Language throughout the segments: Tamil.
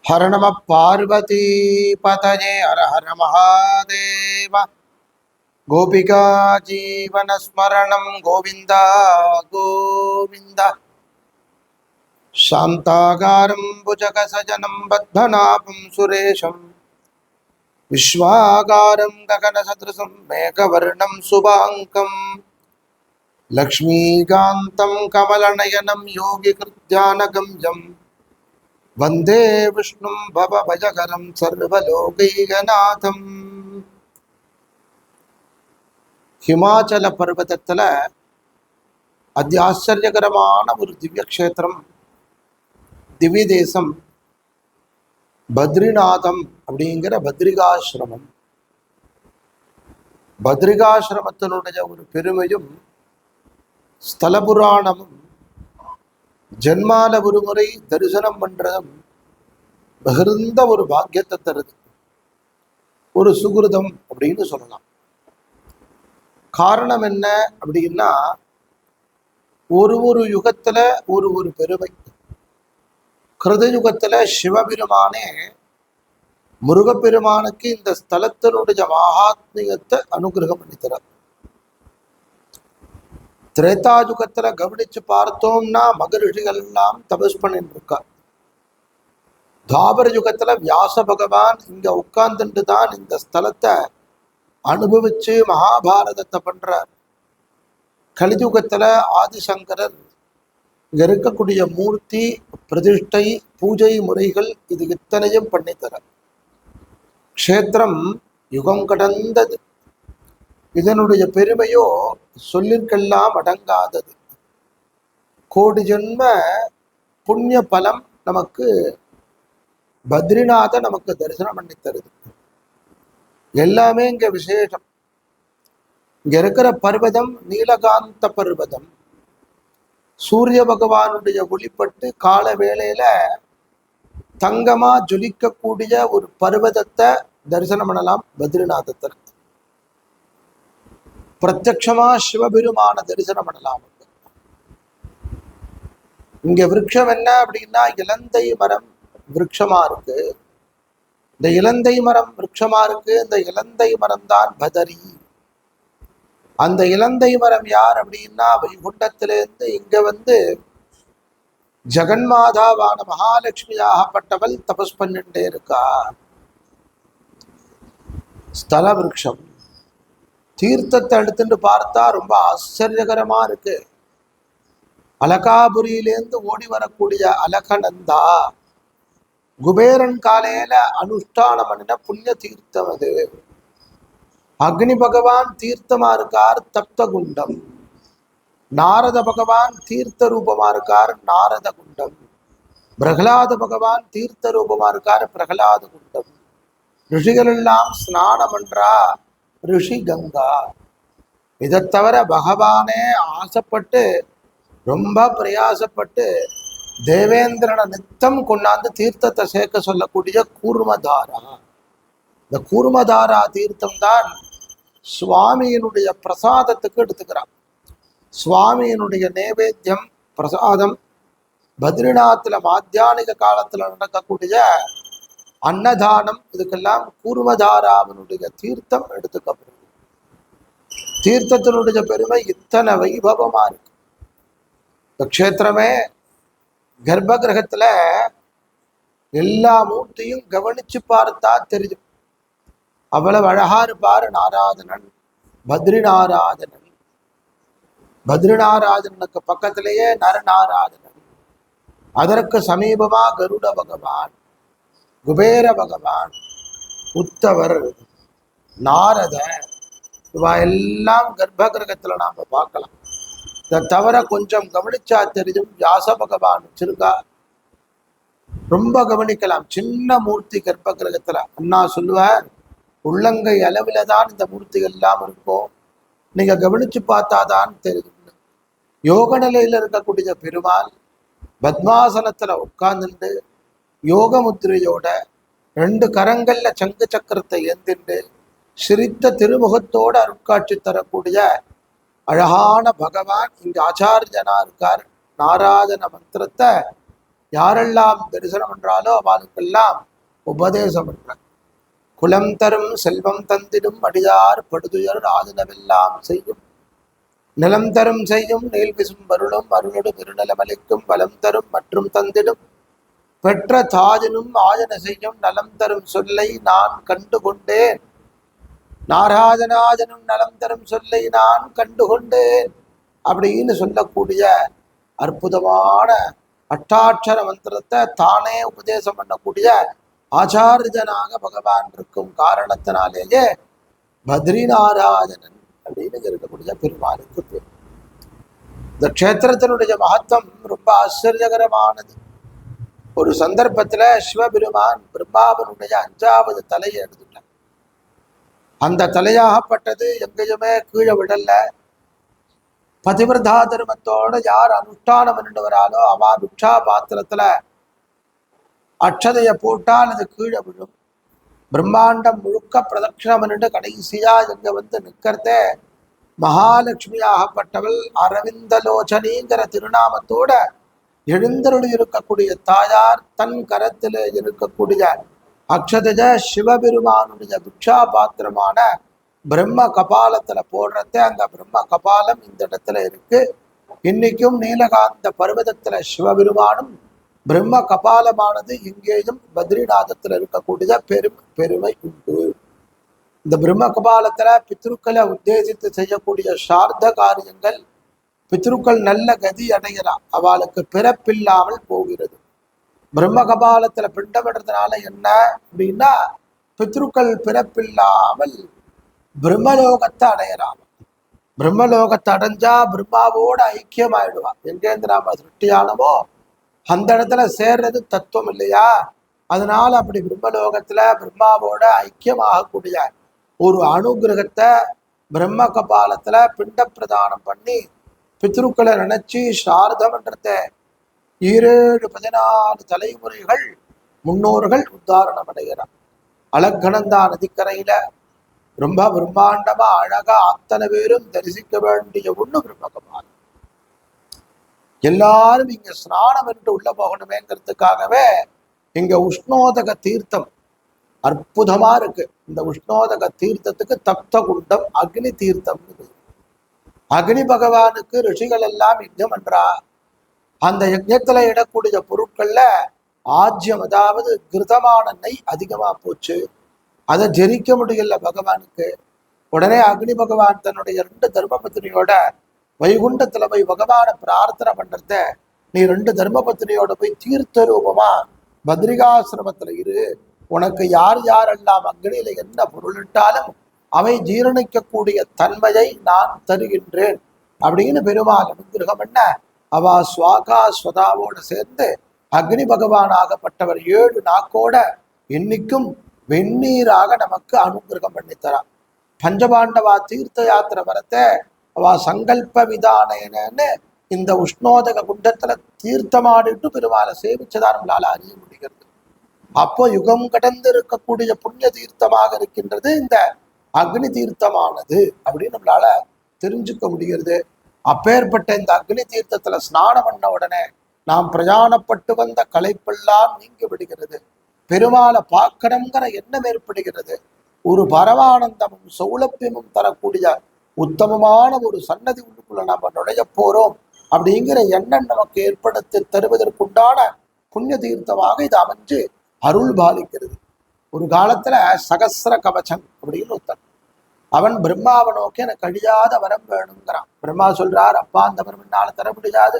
हर नमः पार्वती पतये हर हर महादेव। गोपिका जीवन स्मरणं गोविंद गोविंद। शान्ताकारं भुजगसजनं बद्धनाभं सुरेशं विश्वाकारं गगनसदृशं मेघवर्णं शुभाङ्गं लक्ष्मीकान्तं कमलनयनं योगिकृत्यानगम्यं वंदे विष्णु भवभयकरं सर्वलोकैकनाथं। हिमाचल पर्वतत्तल अति आश्चर्यकरமான ஒரு திவ்ய க்ஷேத்திரம், திவ்ய தேசம் பத்ரிநாதம் அப்படிங்கிற பத்ரிகாசிரமம். பத்ரிகாசிரமத்தினுடைய ஒரு பெருமையும் ஸ்தல புராணமும் ஜென்மால ஒரு முறை தரிசனம் பண்றதும் மிகுந்த ஒரு பாக்கியத்தை தருது, ஒரு சுகிருதம் அப்படின்னு சொல்லலாம். காரணம் என்ன அப்படின்னா, ஒரு யுகத்துல ஒரு பெருமை. கிருதயுகத்துல சிவபெருமானே முருகப்பெருமானுக்கு இந்த ஸ்தலத்தினுடைய மகாத்மியத்தை அனுகிரகம் பண்ணித்தரார். திரேதாயுகத்துல கவனிச்சு பார்த்தோம்னா மகரிஷிகள் எல்லாம் தபஸ் பண்ணிட்டு இருக்கா. தாபர யுகத்துல வியாச பகவான் இங்க உட்கார்ந்துட்டு தான் இந்த ஸ்தலத்தை அனுபவிச்சு மகாபாரதத்தை பண்றார். கலியுகத்துல ஆதிசங்கரர் இங்க இருக்கக்கூடிய மூர்த்தி பிரதிஷ்டை பூஜை முறைகள் இது இத்தனையும் பண்ணித்தர. க்ஷேத்திரம் யுகம் கடந்தது. இதனுடைய பெருமையோ சொல்லிற்கெல்லாம் அடங்காதது. கோடி ஜென்ம புண்ணிய பலம் நமக்கு பத்ரிநாத நமக்கு தரிசனம் பண்ணி தருது. எல்லாமே இங்க விசேஷம். இங்க இருக்கிற பர்வதம் நீலகாந்த பர்வதம். சூரிய பகவானுடைய ஒளிப்பட்டு கால வேளையில தங்கமா ஜொலிக்கக்கூடிய ஒரு பர்வதத்தை தரிசனம் பண்ணலாம். பத்ரிநாதத்தில் பிரத்யட்சமா சிவபெருமான தரிசனம் பண்ணலாம். இங்க விருட்சம் என்ன அப்படின்னா, இலந்தை மரம் விருட்சமா இருக்கு. இந்த இலந்தை மரம் விருட்சமா இருக்கு. இந்த இலந்தை மரம் தான் பதரி. அந்த இலந்தை மரம் யார் அப்படின்னா, வைகுண்டத்திலிருந்து இங்க வந்து ஜெகன்மாதாவான மகாலட்சுமியாகப்பட்டவள் தபஸ் பண்ணிட்டே இருக்கா. ஸ்தல விருட்சம். தீர்த்தத்தை எடுத்துட்டு பார்த்தா ரொம்ப ஆச்சரியகரமா இருக்கு. அலகாபுரியிலேருந்து ஓடி வரக்கூடிய அலகநந்தா குபேரன் காலையில அனுஷ்டானம் பண்ணின புண்ணிய தீர்த்தம் அது. அக்னி பகவான் தீர்த்தமா இருக்கார், தப்த குண்டம். நாரத பகவான் தீர்த்த ரூபமா இருக்கார், நாரத குண்டம். பிரகலாத பகவான் தீர்த்த ரூபமா இருக்கார், பிரகலாத குண்டம். ரிஷிகள் எல்லாம் ஸ்நானம் பண்றா ரிஷி கங்கா. இதை தவிர பகவானே ஆசைப்பட்டு ரொம்ப பிரயாசப்பட்டு தேவேந்திரனை நித்தம் கொண்டாந்து தீர்த்தத்தை சேர்க்க சொல்லக்கூடிய கூர்மதாரா. இந்த கூர்மதாரா தீர்த்தம் தான் சுவாமியினுடைய பிரசாதத்துக்கு எடுத்துக்கிறான். சுவாமியினுடைய நைவேத்தியம் பிரசாதம். பத்ரிநாத்ல மாத்தியானிக காலத்துல நடக்கக்கூடிய அன்னதானம், இதுக்கெல்லாம் கூர்மதாராவினுடைய தீர்த்தம் எடுத்துக்கப்படுது. தீர்த்தத்தினுடைய பெருமை இத்தனை வைபவமா இருக்கு. இந்த க்ஷேத்திரமே கர்ப்ப கிரகத்துல எல்லா மூர்த்தியும் கவனிச்சு பார்த்தா தெரியும். அவ்வளவு அழகா இருப்பாரு நாராயணன், பத்ரிநாராயணன். பத்ரிநாராயணனுக்கு பக்கத்திலேயே நரநாராயணன். அதற்கு சமீபமா கருட பகவான், குபேர பகவான், உத்தவர், நாரத, இவா எல்லாம் கர்ப்ப கிரகத்துல நாம பார்க்கலாம். இதை தவிர கொஞ்சம் கவனிச்சா தெரியும் வியாச பகவான் வச்சிருக்கா. ரொம்ப கவனிக்கலாம். சின்ன மூர்த்தி கர்ப்ப கிரகத்துல. அண்ணா சொல்லுவார், உள்ளங்கை அளவில தான் இந்த மூர்த்திகள் எல்லாம் இருக்கும், நீங்க கவனிச்சு பார்த்தாதான் தெரியும். யோக நிலையில இருக்கக்கூடிய பெருமாள் பத்மாசனத்துல உட்கார்ந்துட்டு யோக முத்திரையோட 2 கரங்கள்ல சங்கு சக்கரத்தை ஏந்திண்டு சிரித்த திருமுகத்தோட அருட்காட்சி தரக்கூடிய அழகான பகவான் இங்க ஆச்சாரியனா இருக்கார். நாராயண மந்திரத்தை யாரெல்லாம் தரிசனம் பண்றாலோ அவளுக்கெல்லாம் உபதேசம் பண்ற. குலம் தரும் செல்வம் தந்திடும் அடியார் படுதுயர் ஆதினவெல்லாம் செய்யும் நிலம் தரும் செய்யும் நீல் விசும் வருளும் அருளோடு பெருநலமளிக்கும் வலம் தரும் மற்றும் தந்திடும் பெற்ற தாஜனும் ஆயன செய்யும் நலம் தரும் சொல்லை நான் கண்டுகொண்டேன். நாராஜனாஜனும் நலம் தரும் சொல்லை நான் கண்டுகொண்டேன் அப்படின்னு சொல்லக்கூடிய அற்புதமான அட்டாட்சர மந்திரத்தை தானே உபதேசம் பண்ணக்கூடிய ஆச்சாரியனாக பகவான் இருக்கும் காரணத்தினாலேயே பத்ரிநாராயணன் அப்படின்னு இருக்கக்கூடிய பெருமாளுக்கு பேர். இந்த க்ஷேத்திரத்தினுடைய மகத்துவம் ரொம்ப ஆச்சரியகரமானது. ஒரு சந்தர்ப்பத்துல சிவபெருமான் பிரம்மாவனுடைய 5வது தலையை எடுத்துட்டான். அந்த தலையாகப்பட்டது எங்கேயுமே கீழே விடல. பதிவிரதா தர்மத்தோட யார் அனுஷ்டானம் பண்ணிடுவராலோ அவா பிக்ஷா பாத்திரத்துல அட்சதைய போட்டால் அது கீழே விழும். பிரம்மாண்டம் முழுக்க பிரதட்சிணம் பண்ணிட்டு கடைசியா எங்க வந்து நிற்கிறதே மகாலட்சுமியாகப்பட்டவள் அரவிந்தலோச்சனிங்கிற திருநாமத்தோட எழுந்தருள் இருக்கக்கூடிய தாயார் தன் கரத்திலே இருக்கக்கூடிய அக்ஷதஜ சிவபெருமானுடைய பிக்ஷா பாத்திரமான பிரம்ம கபாலத்துல போடுறத அங்க பிரம்ம கபாலம் இந்த இடத்துல இருக்கு. இன்னைக்கும் நீலகாந்த பர்வதத்துல சிவபெருமானும் பிரம்ம கபாலமானது இங்கேயும் பத்ரிநாதத்துல இருக்கக்கூடிய பெருமை உண்டு. இந்த பிரம்ம கபாலத்துல பித்ருக்களை உத்தேசித்து செய்யக்கூடிய சார்த்த காரியங்கள் பித்ருக்கள் நல்ல கதி அடைகிறா, அவளுக்கு பிறப்பில்லாமல் போகிறது. பிரம்ம கபாலத்துல பிண்டமிடுறதுனால என்ன அப்படின்னா பித்ருக்கள் பிறப்பில்லாமல் பிரம்மலோகத்தை அடையறாங்க. பிரம்மலோகத்தை அடைஞ்சா பிரம்மாவோட ஐக்கியமாயிடுவா. எங்கேருந்து நாம சிருஷ்டியானமோ அந்த இடத்துல சேர்றது தத்துவம் இல்லையா? அதனால அப்படி பிரம்மலோகத்துல பிரம்மாவோட ஐக்கியமாகக்கூடிய ஒரு அனுகிரகத்தை பிரம்ம கபாலத்துல பிண்ட பிரதானம் பண்ணி பித்ருக்களை நினைச்சு சாரதமன்றத்தை 14 தலைமுறைகள் முன்னோர்கள் உத்தாரணம் அடைகிறார். அலக்கணந்தா நதிக்கரையில ரொம்ப பிரம்மாண்டமா அழகா அத்தனை பேரும் தரிசிக்க வேண்டிய ஒண்ணு பிரம்ம கபாலம். எல்லாரும் இங்க ஸ்நானம் என்று உள்ள போகணுமேங்கிறதுக்காகவே இங்க உஷ்ணோதக தீர்த்தம் அற்புதமா இருக்கு. இந்த உஷ்ணோதக தீர்த்தத்துக்கு தப்த குண்டம் அக்னி தீர்த்தம். அக்னி பகவானுக்கு ரிஷிகள் எல்லாம் யஜ்ஞம் பண்றா. அந்த யஜ்ஞத்துல இடக்கூடிய பொருட்கள்ல ஆஜ்யம், அதாவது கிருதமான நெய் அதிகமா போச்சு. அதை ஜெரிக்க முடியல பகவானுக்கு. உடனே அக்னி பகவான் தன்னுடைய 2 தர்மபத்னியோட வைகுண்டத்துல போய் பகவானை பிரார்த்தனை பண்றத, நீ 2 தர்மபத்னியோட போய் தீர்த்த ரூபமா பத்ரிகாசிரமத்துல இரு, உனக்கு யார் யாரெல்லாம் அக்னியில என்ன பொருளிட்டாலும் அவை ஜீரணிக்கக்கூடிய தன்மையை நான் தருகின்றேன் அப்படின்னு பெருமாள் அனுகிரகம் என்ன அவ சுவாகா ஸ்வதாவோட சேர்ந்து அக்னி பகவான் ஆகப்பட்டவர் 7 நாக்கோட இன்னைக்கும் வெந்நீராக நமக்கு அனுகிரகம் பண்ணித்தரா. பஞ்சபாண்டவா தீர்த்த யாத்திரை வரத்த அவ சங்கல்ப விதானேனன்னு இந்த உஷ்ணோதக குண்டத்துல தீர்த்தமாடிட்டு பெருமாளை சேவிச்சதா நம்மளால அறிய முடிகிறது. அப்போ யுகம் கடந்து இருக்கக்கூடிய புண்ணிய தீர்த்தமாக இருக்கின்றது இந்த அக்னி தீர்த்தமானது அப்படின்னு நம்மளால தெரிஞ்சுக்க முடிகிறது. அப்பேற்பட்ட இந்த அக்னி தீர்த்தத்துல ஸ்நானம் பண்ண உடனே நாம் பிரயாணப்பட்டு வந்த களைப்பெல்லாம் நீங்கி விடுகிறது. பெருமாளை பார்க்கணுங்கிற எண்ணம் ஏற்படுகிறது. ஒரு பரமானந்தமும் சௌலபியமும் தரக்கூடிய உத்தமமான ஒரு சன்னதி உள்ளுக்குள்ள நாம நுழைய போறோம் அப்படிங்கிற எண்ணம் நமக்கு ஏற்படுத்தி தருவதற்குண்டான புண்ணிய தீர்த்தமாக இது அமைஞ்சு அருள் பாலிக்கிறது. ஒரு காலத்துல சகசிர கவச்சம் அப்படின்னு ஒருத்தன், அவன் பிரம்மாவை நோக்கி எனக்கு அழியாத வரம் வேணுங்கிறான். பிரம்மா சொல்றார், அப்பா அந்த வரம் என்னால தர முடியாது,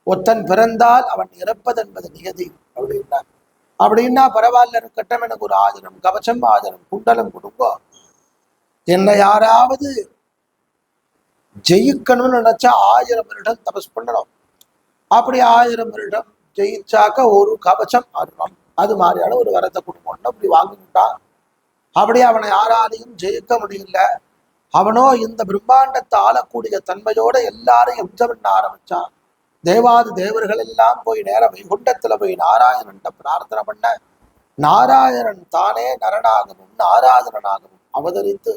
ஒத்தன் பிறந்தால் அவன் இறப்பது என்பது நிகதி அப்படின்னார். அப்படின்னா பரவாயில்ல இருக்கட்டும், எனக்கு ஒரு ஆஜனம் கவச்சம் ஆஜனம் குண்டலம் கொடுங்கோ, என்னை யாராவது ஜெயிக்கணும்னு நினைச்சா 1000 வருடம் தபஸ் பண்ணணும். அப்படி 1000 வருடம் ஜெயிச்சாக்க ஒரு கவச்சம் அருணம், அது மாதிரியான ஒரு வரத்தை கொடுக்கணும் அப்படி வாங்கிட்டான். அப்படியே அவனை யாராலையும் ஜெயிக்க முடியல. அவனோ இந்த பிரம்மாண்டத்தை ஆளக்கூடிய தன்மையோட எல்லாரையும் யுத்தம் பண்ண ஆரம்பிச்சான். தேவாதி தேவர்கள் எல்லாம் போய் நேரம் வைகுண்டத்துல போய் நாராயணன் பிரார்த்தனை பண்ண, நாராயணன் தானே நரனாகவும் நாராயணனாகவும் அவதரித்து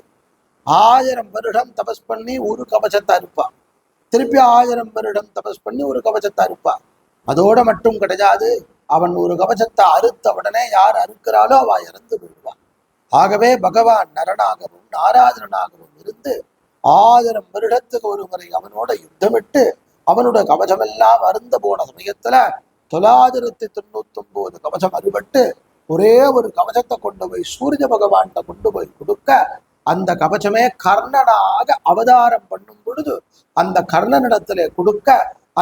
1000 வருடம் தபஸ் பண்ணி ஒரு கவச்சத்தை அறுப்பான். திருப்பி 1000 வருடம் தபஸ் பண்ணி ஒரு கவச்சத்தை அறுப்பான். அதோட மட்டும் கிடையாது, அவன் ஒரு கவசத்தை அறுத்த உடனே யார் அறுக்கிறாளோ அவ இறந்து விடுவான். ஆகவே பகவான் நரனாகவும் நாராஜனாகவும் இருந்து 1000 வருடத்துக்கு ஒரு முறை அவனோட யுத்தமிட்டு அவனோட கவசமெல்லாம் அருந்த போன சமயத்துல 999 கவசம் அறுபட்டு ஒரே ஒரு கவசத்தை கொண்டு போய் சூரிய பகவான்கிட்ட கொண்டு போய் கொடுக்க, அந்த கவசமே கர்ணனாக அவதாரம் பண்ணும் பொழுது அந்த கர்ணனிடத்திலே கொடுக்க,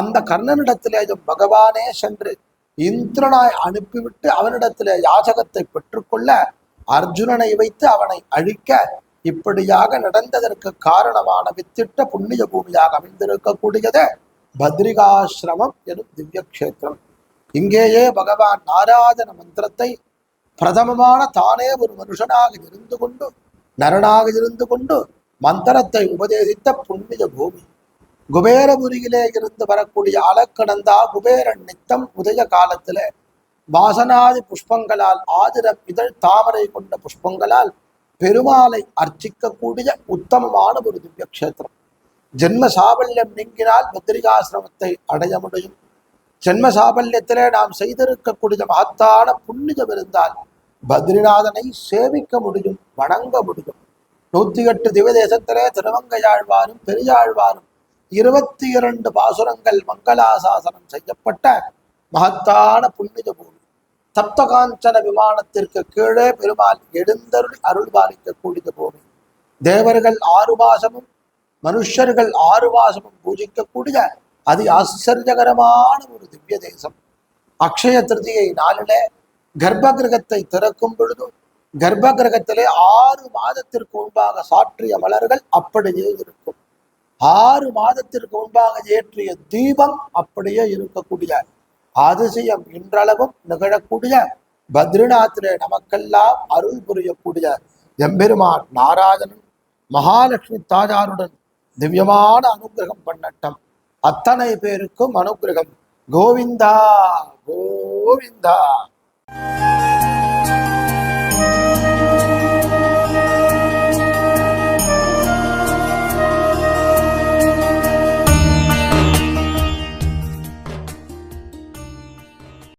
அந்த கர்ணனிடத்திலே பகவானே சென்று இந்திரனாய் அனுப்பிவிட்டு அவனிடத்திலே யாசகத்தை பெற்றுக்கொள்ள அர்ஜுனனை வைத்து அவனை அழிக்க, இப்படியாக நடந்ததற்கு காரணமான வித்திட்ட புண்ணிய பூமியாக அமைந்திருக்கக்கூடியது பத்ரிகாசிரமம் எனும் திவ்ய கஷேத்திரம். இங்கேயே பகவான் நாராயண மந்திரத்தை பிரதமமான தானே ஒரு மனுஷனாக இருந்து கொண்டு நரனாக இருந்து கொண்டு மந்திரத்தை உபதேசித்த புண்ணிய பூமி. குபேரபுரியிலே இருந்து வரக்கூடிய அலக்கடந்தா குபேரன் நித்தம் உதய காலத்தில வாசனாதி புஷ்பங்களால் ஆதிரம் இதழ் தாமரை கொண்ட புஷ்பங்களால் பெருமாளை அர்ச்சிக்கக்கூடிய உத்தமமான ஒரு திவ்ய கஷேத்திரம். ஜென்ம சாபல்யம் நீங்கினால் பத்ரிகாசிரமத்தை அடைய முடியும். ஜென்ம சாபல்யத்திலே நாம் செய்திருக்கக்கூடிய மகத்தான புண்ணியம் இருந்தால் பத்ரிநாதனை சேவிக்க முடியும், வணங்க முடியும். 108 திவதேசத்திலே திருமங்கையாழ்வாரும் பெரியாழ்வாரும் 22 பாசுரங்கள் மங்களாசாசனம் செய்யப்பட்ட மகத்தான புண்ணிய பூமி. சப்தகாஞ்சன விமானத்திற்கு கீழே பெருமாள் எழுந்தருள் அருள் பாலிக்கக்கூடிய பூமி. தேவர்கள் 6 மாசமும் மனுஷர்கள் 6 மாசமும் பூஜிக்கக்கூடிய அதி ஆச்சரியகரமான ஒரு திவ்ய தேசம். அக்ஷய திருதியை நாளிலே கர்ப்ப கிரகத்தை திறக்கும் பொழுது கர்ப்ப கிரகத்திலே 6 மாதத்திற்கு முன்பாக சாற்றிய மலர்கள் அப்படியே இருக்கும். 6 மாதத்திற்கு முன்பாக ஏற்றிய தீபம் அப்படியே இருக்கக்கூடிய அதிசயம் இன்றளவும் நிகழக்கூடிய பத்ரிநாத்திலே நமக்கெல்லாம் அருள் புரியக்கூடிய எம்பெருமான் நாராயணன் மகாலட்சுமி தாயாருடன் திவ்யமான அனுகிரகம் பண்ணட்டும். அத்தனை பேருக்கும் அனுகிரகம். கோவிந்தா கோவிந்தா.